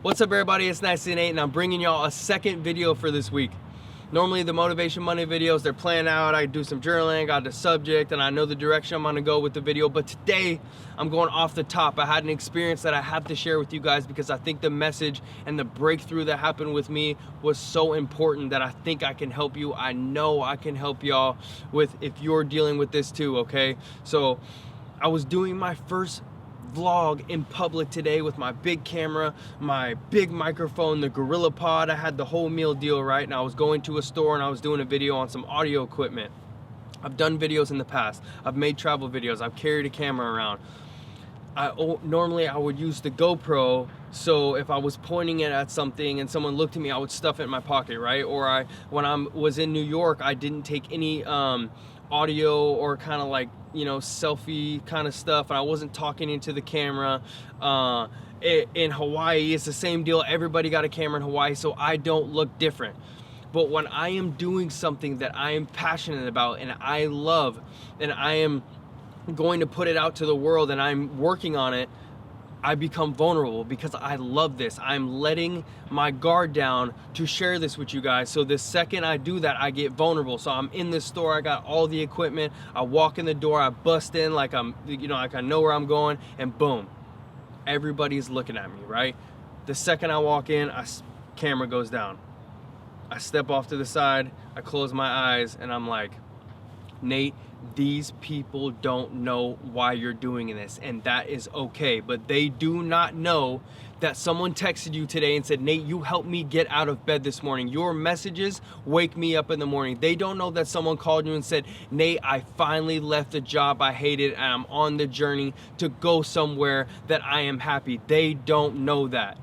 What's up, everybody? It's Nasty Nate, and I'm bringing y'all a second video for this week. Normally the Motivation Monday videos, they're planned out. I do some journaling, got the subject, and I know the direction I'm gonna go with the video. But today, I'm going off the top. I had an experience that I have to share with you guys because I think the message and the breakthrough that happened with me was so important that I think I can help you. I know I can help y'all with if you're dealing with this too, okay? So I was doing my first vlog in public today with my big camera, my big microphone, the Gorilla Pod. I had the whole meal deal, right? And I was going to a store and I was doing a video on some audio equipment. I've done videos in the past. I've made travel videos. I've carried a camera around. Normally I would use the GoPro, so if I was pointing it at something and someone looked at me, I would stuff it in my pocket, right? Or when I was in New York, I didn't take any audio or kind of like, you know, selfie kind of stuff, and I wasn't talking into the camera. In Hawaii, it's the same deal. Everybody got a camera in Hawaii, so I don't look different. But when I am doing something that I am passionate about and I love, and I am going to put it out to the world and I'm working on it, I become vulnerable because I love this. I'm letting my guard down to share this with you guys. So the second I do that, I get vulnerable. So I'm in this store, I got all the equipment, I walk in the door, I bust in like I'm, you know, like I know where I'm going, and boom, everybody's looking at me, right? The second I walk in, camera goes down. I step off to the side, I close my eyes, and I'm like, Nate, these people don't know why you're doing this, and that is okay. But they do not know that someone texted you today and said, Nate, you helped me get out of bed this morning. Your messages wake me up in the morning. They don't know that someone called you and said, Nate, I finally left the job I hated and I'm on the journey to go somewhere that I am happy. They don't know that.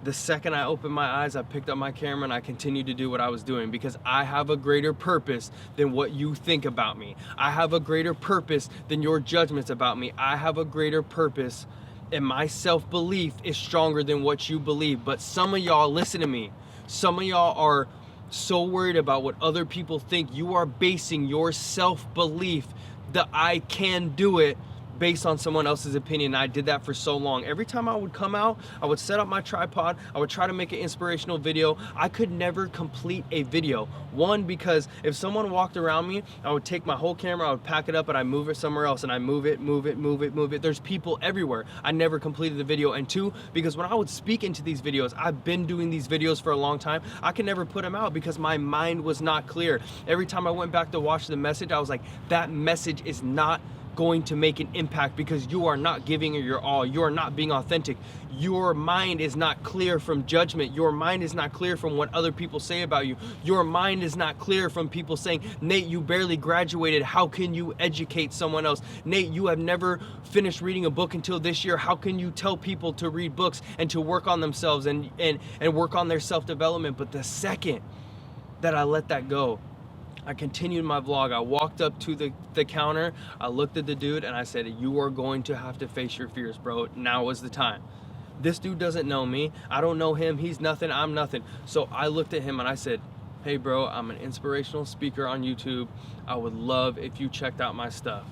The second I opened my eyes, I picked up my camera and I continued to do what I was doing because I have a greater purpose than what you think about me. I have a greater purpose than your judgments about me. I have a greater purpose, and my self-belief is stronger than what you believe. But some of y'all, listen to me, some of y'all are so worried about what other people think. You are basing your self-belief that I can do it based on someone else's opinion. I did that for so long. Every time I would come out, I would set up my tripod, I would try to make an inspirational video. I could never complete a video. One, because if someone walked around me, I would take my whole camera, I would pack it up, and I move it somewhere else, and I move it. There's people everywhere. I never completed the video. And two, because when I would speak into these videos, I've been doing these videos for a long time, I could never put them out because my mind was not clear. Every time I went back to watch the message, I was like, that message is not going to make an impact because you are not giving it your all. You are not being authentic. Your mind is not clear from judgment. Your mind is not clear from what other people say about you. Your mind is not clear from people saying, Nate, you barely graduated. How can you educate someone else? Nate, you have never finished reading a book until this year. How can you tell people to read books and to work on themselves and work on their self-development? But the second that I let that go, I continued my vlog. I walked up to the counter, I looked at the dude, and I said, you are going to have to face your fears, bro. Now is the time. This dude doesn't know me. I don't know him. He's nothing. I'm nothing. So I looked at him and I said, hey, bro, I'm an inspirational speaker on YouTube. I would love if you checked out my stuff.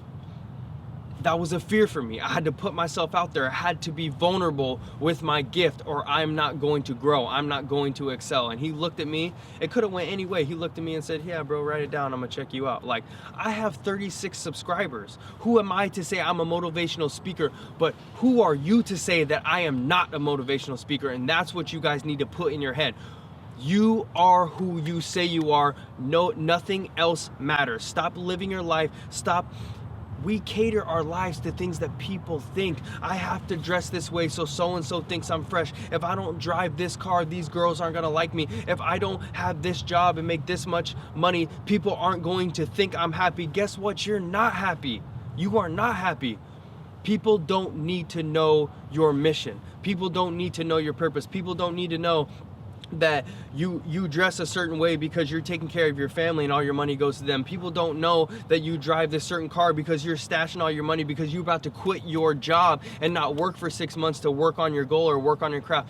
That was a fear for me. I had to put myself out there. I had to be vulnerable with my gift, or I'm not going to grow. I'm not going to excel. And he looked at me. It could have went any way. He looked at me and said, yeah, bro, write it down. I'm gonna check you out. Like, I have 36 subscribers. Who am I to say I'm a motivational speaker? But who are you to say that I am not a motivational speaker? And that's what you guys need to put in your head. You are who you say you are. No, nothing else matters. Stop living your life. We cater our lives to things that people think. I have to dress this way so so-and-so thinks I'm fresh. If I don't drive this car, these girls aren't gonna like me. If I don't have this job and make this much money, people aren't going to think I'm happy. Guess what? You're not happy. You are not happy. People don't need to know your mission. People don't need to know your purpose. People don't need to know that you dress a certain way because you're taking care of your family and all your money goes to them. People don't know that you drive this certain car because you're stashing all your money because you're about to quit your job and not work for 6 months to work on your goal or work on your craft.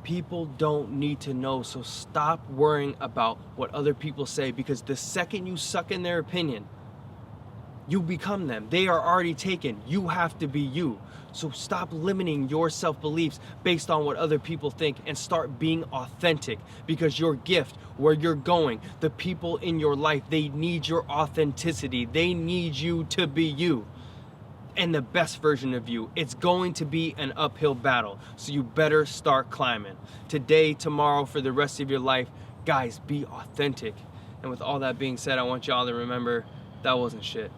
People don't need to know, so stop worrying about what other people say, because the second you suck in their opinion, you become them. They are already taken. You have to be you. So stop limiting your self-beliefs based on what other people think and start being authentic, because your gift, where you're going, the people in your life, they need your authenticity. They need you to be you and the best version of you. It's going to be an uphill battle, so you better start climbing. Today, tomorrow, for the rest of your life, guys, be authentic. And with all that being said, I want y'all to remember that wasn't shit.